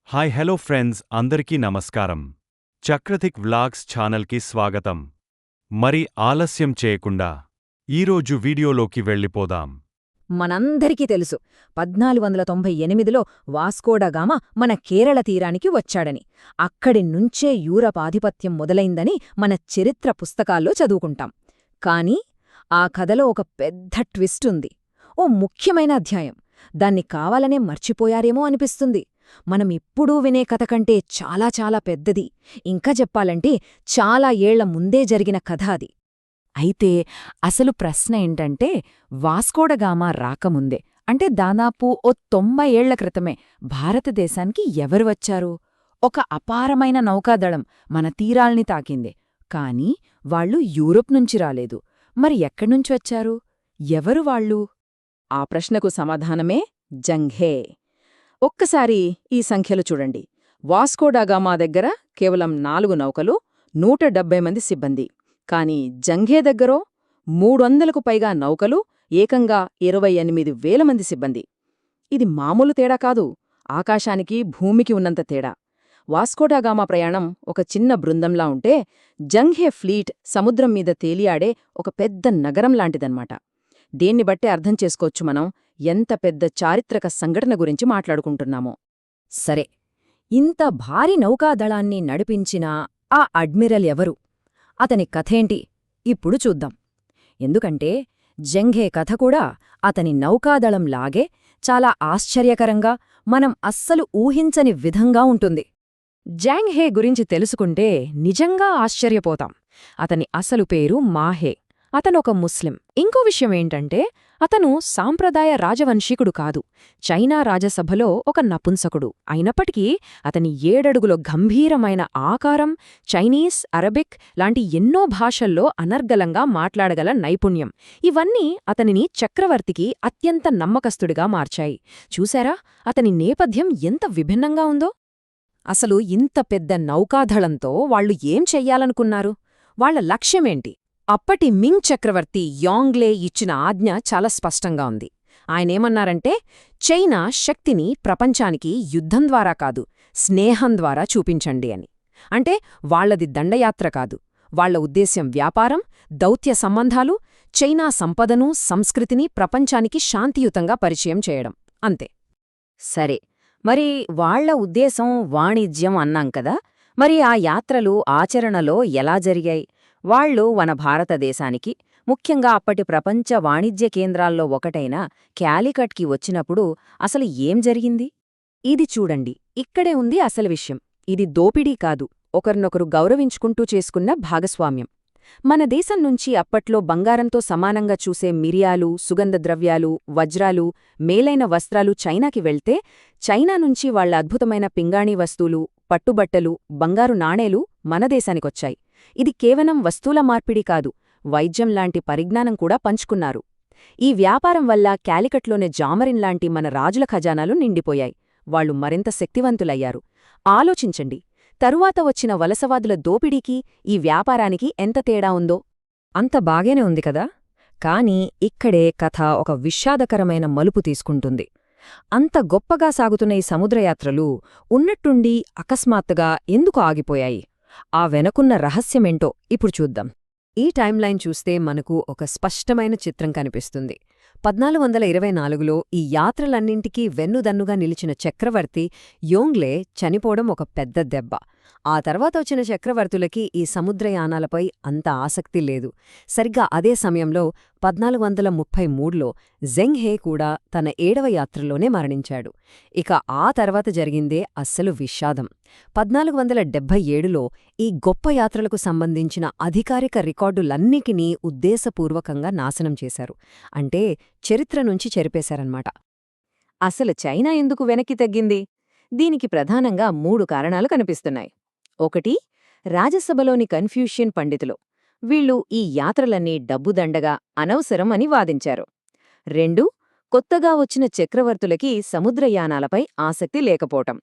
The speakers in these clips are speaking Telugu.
హాయ్ హలో ఫ్రెండ్స్ అందరికీ నమస్కారం. చక్రధిక్ వ్లాగ్స్ ఛానల్కి స్వాగతం. మరి ఆలస్యం చేయకుండా ఈరోజు వీడియోలోకి వెళ్ళిపోదాం. మనందరికీ తెలుసు 1498లో వాస్కోడగామా మన కేరళ తీరానికి వచ్చాడని. అక్కడి నుంచే యూరప్ ఆధిపత్యం మొదలైందని మన చరిత్ర పుస్తకాల్లో చదువుకుంటాం. కానీ ఆ కథలో ఒక పెద్ద ట్విస్ట్ ఉంది. ఓ ముఖ్యమైన అధ్యాయం. దాన్ని కావాలనే మర్చిపోయారేమో అనిపిస్తుంది. మనం ఇప్పుడూ వినే కథ కంటే చాలా చాలా పెద్దది. ఇంకా చెప్పాలంటే చాలా ఏళ్ల ముందే జరిగిన కథ అది. అయితే అసలు ప్రశ్న ఏంటంటే, వాస్కోడగామా రాకముందే అంటే దాదాపు ఓ 90 ఏళ్ల క్రితమే భారతదేశానికి ఎవరు వచ్చారు? ఒక అపారమైన నౌకాదళం మన తీరాల్ని తాకింది. కాని వాళ్ళు యూరోప్ నుంచి రాలేదు. మరి ఎక్కడ్నుంచి వచ్చారు? ఎవరు వాళ్ళు? ఆ ప్రశ్నకు సమాధానమే జంఘే. ఒక్కసారి ఈ సంఖ్యలు చూడండి. వాస్కోడగామా దగ్గర కేవలం 4 నౌకలు, 170 మంది సిబ్బంది. కాని జంఘే దగ్గరో 300కు పైగా నౌకలు, ఏకంగా 28,000 మంది సిబ్బంది. ఇది మామూలు తేడా కాదు, ఆకాశానికి భూమికి ఉన్నంత తేడా. వాస్కోడగామా ప్రయాణం ఒక చిన్న బృందంలా ఉంటే, జంఘే ఫ్లీట్ సముద్రం మీద తేలియాడే ఒక పెద్ద నగరం లాంటిదన్నమాట. దీన్ని బట్టే అర్థం చేసుకోవచ్చు మనం ఎంత పెద్ద చారిత్రక సంఘటన గురించి మాట్లాడుకుంటున్నామో. సరే, ఇంత భారీ నౌకాదళాన్ని నడిపించిన ఆ అడ్మిరల్ ఎవరు? అతని కథేంటి? ఇప్పుడు చూద్దాం. ఎందుకంటే జంఘే కథ కూడా అతని నౌకాదళంలాగే చాలా ఆశ్చర్యకరంగా, మనం అస్సలు ఊహించని విధంగా ఉంటుంది. జాంఘే గురించి తెలుసుకుంటే నిజంగా ఆశ్చర్యపోతాం. అతని అసలు పేరు మాహే. అతనొక ముస్లిం. ఇంకో విషయమేంటంటే అతను సాంప్రదాయ రాజవంశీకుడు కాదు, చైనా రాజసభలో ఒక నపుంసకుడు. అయినప్పటికీ అతని 7 అడుగుల గంభీరమైన ఆకారం, చైనీస్, అరబిక్ లాంటి ఎన్నో భాషల్లో అనర్గళంగా మాట్లాడగల నైపుణ్యం, ఇవన్నీ అతనిని చక్రవర్తికి అత్యంత నమ్మకస్తుడిగా మార్చాయి. చూశారా అతని నేపథ్యం ఎంత విభిన్నంగా ఉందో? అసలు ఇంత పెద్ద నౌకాదళంతో వాళ్లు ఏం చెయ్యాలనుకున్నారు? వాళ్ల లక్ష్యమేంటి? అప్పటి మింగ్ చక్రవర్తి యాంగ్లే ఇచ్చిన ఆజ్ఞ చాలా స్పష్టంగా ఉంది. ఆయనేమన్నారంటే, చైనా శక్తిని ప్రపంచానికి యుద్ధం ద్వారా కాదు, స్నేహం ద్వారా చూపించండి అని. అంటే వాళ్లది దండయాత్ర కాదు, వాళ్ల ఉద్దేశ్యం వ్యాపారం, దౌత్య సంబంధాలు, చైనా సంపదను, సంస్కృతిని ప్రపంచానికి శాంతియుతంగా పరిచయం చేయడం, అంతే. సరే, మరి వాళ్ల ఉద్దేశం వాణిజ్యం అన్నాం కదా, మరి ఆ యాత్రలు ఆచరణలో ఎలా జరిగాయి? వాళ్లు మన భారతదేశానికి, ముఖ్యంగా అప్పటి ప్రపంచ వాణిజ్య కేంద్రాల్లో ఒకటైన క్యాలికట్కి వచ్చినప్పుడు అసలు ఏం జరిగింది? ఇది చూడండి, ఇక్కడే ఉంది అసలు విషయం. ఇది దోపిడీ కాదు, ఒకరినొకరు గౌరవించుకుంటూ చేసుకున్న భాగస్వామ్యం. మన దేశం నుంచి అప్పట్లో బంగారంతో సమానంగా చూసే మిరియాలు, సుగంధద్రవ్యాలు, వజ్రాలు, మేలైన వస్త్రాలు చైనాకి వెళ్తే, చైనా నుంచి వాళ్ల అద్భుతమైన పింగాణీ వస్తువులు, పట్టుబట్టలు, బంగారు నాణేలు మన దేశానికొచ్చాయి. ఇది కేవలం వస్తువుల మార్పిడి కాదు, వైద్యం లాంటి పరిజ్ఞానం కూడా పంచుకున్నారు. ఈ వ్యాపారం వల్ల క్యాలికట్లోనే జామరిన్ లాంటి మన రాజుల ఖజానాలు నిండిపోయాయి. వాళ్లు మరింత శక్తివంతులయ్యారు. ఆలోచించండి, తరువాత వచ్చిన వలసవాదుల దోపిడీకి ఈ వ్యాపారానికి ఎంత తేడా ఉందో. అంత బాగేనే ఉంది కదా. కాని ఇక్కడే కథ ఒక విషాదకరమైన మలుపు తీసుకుంటుంది. అంత గొప్పగా సాగుతున్న ఈ సముద్రయాత్రలు ఉన్నట్టుండి అకస్మాత్తుగా ఎందుకు ఆగిపోయాయి? ఆ వెనకున్న రహస్యమేంటో ఇప్పుడు చూద్దాం. ఈ టైంలైన్ చూస్తే మనకు ఒక స్పష్టమైన చిత్రం కనిపిస్తుంది. 1424లో ఈ యాత్రలన్నింటికీ వెన్నుదన్నుగా నిలిచిన చక్రవర్తి యోంగ్లే చనిపోవడం ఒక పెద్ద దెబ్బ. ఆ తర్వాత వచ్చిన చక్రవర్తులకి ఈ సముద్రయానాలపై అంత ఆసక్తి లేదు. సరిగ్గా అదే సమయంలో 1433లో జెంఘే కూడా తన 7వ యాత్రలోనే మరణించాడు. ఇక ఆ తర్వాత జరిగిందే అస్సలు విషాదం. 1477లో ఈ గొప్ప యాత్రలకు సంబంధించిన అధికారిక రికార్డులన్నిటినీ ఉద్దేశపూర్వకంగా నాశనం చేశారు. అంటే చరిత్ర నుంచి చెరిపేశారన్నమాట. అసలు చైనా ఎందుకు వెనక్కి తగ్గింది? దీనికి ప్రధానంగా 3 కారణాలు కనిపిస్తున్నాయి. 1. రాజసభలోని కన్ఫ్యూషియన్ పండితులు. వీళ్ళు ఈ యాత్రలన్నీ డబ్బుదండగా, అనవసరం అని వాదించారు. 2. కొత్తగా వచ్చిన చక్రవర్తులకి సముద్రయానాలపై ఆసక్తి లేకపోవటం.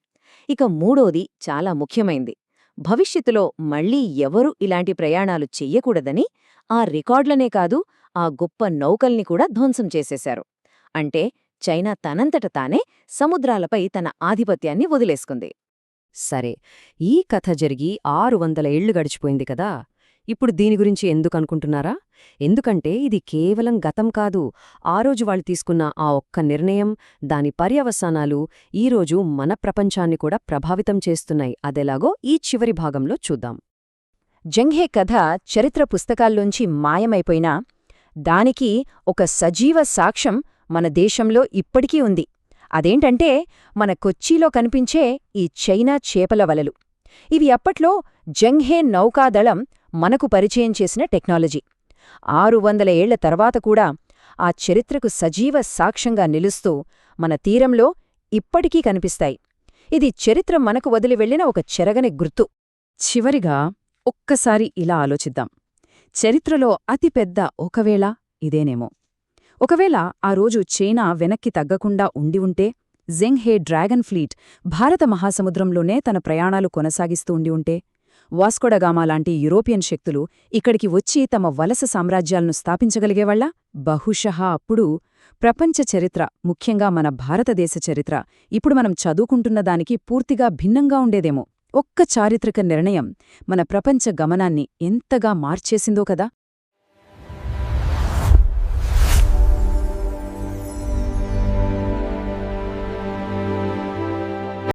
ఇక 3వది చాలా ముఖ్యమైంది. భవిష్యత్తులో మళ్లీ ఎవరూ ఇలాంటి ప్రయాణాలు చెయ్యకూడదని ఆ రికార్డులనే కాదు, ఆ గొప్ప నౌకల్ని కూడా ధ్వంసం చేసేశారు. అంటే చైనా తనంతట తానే సముద్రాలపై తన ఆధిపత్యాన్ని వదిలేసుకుంది. సరే, ఈ కథ జరిగి 600 ఏళ్లు గడిచిపోయింది కదా. ఇప్పుడు దీని గురించి ఎందుకనుకుంటున్నారా? ఎందుకంటే ఇది కేవలం గతం కాదు. ఆ రోజు వాళ్ళు తీసుకున్న ఆ ఒక్క నిర్ణయం, దాని పర్యవసానాలు ఈరోజు మన ప్రపంచాన్ని కూడా ప్రభావితం చేస్తున్నాయి. అదెలాగో ఈ చివరి భాగంలో చూద్దాం. జంఘే కథ చరిత్ర పుస్తకాల్లోంచి మాయమైపోయినా దానికి ఒక సజీవ సాక్ష్యం మన దేశంలో ఇప్పటికీ ఉంది. అదేంటంటే మన కొచ్చిలో కనిపించే ఈ చైనా చేపల వలలు. ఇవి అప్పట్లో జంఘే నౌకాదళం మనకు పరిచయం చేసిన టెక్నాలజీ. 600 ఏళ్ల తర్వాత కూడా ఆ చరిత్రకు సజీవ సాక్ష్యంగా నిలుస్తూ మన తీరంలో ఇప్పటికీ కనిపిస్తాయి. ఇది చరిత్ర మనకు వదిలి వెళ్లిన ఒక చెరగని గుర్తు. చివరిగా ఒక్కసారి ఇలా ఆలోచిద్దాం. చరిత్రలో అతిపెద్ద ఒకవేళ ఇదేనేమో. ఒకవేళ ఆ రోజు చైనా వెనక్కి తగ్గకుండా ఉండి ఉంటే, జెంఘే డ్రాగన్ ఫ్లీట్ భారత మహాసముద్రంలోనే తన ప్రయాణాలు కొనసాగిస్తూ ఉండి ఉంటే, వాస్కోడగామా లాంటి యూరోపియన్ శక్తులు ఇక్కడికి వచ్చి తమ వలస సామ్రాజ్యాలను స్థాపించగలిగేవాళ్లా? బహుశః అప్పుడు ప్రపంచ చరిత్ర, ముఖ్యంగా మన భారతదేశ చరిత్ర ఇప్పుడు మనం చదువుకుంటున్న దానికి పూర్తిగా భిన్నంగా ఉండేదేమో. ఒక్క చారిత్రక నిర్ణయం మన ప్రపంచ గమనాన్ని ఎంతగా మార్చేసిందో కదా.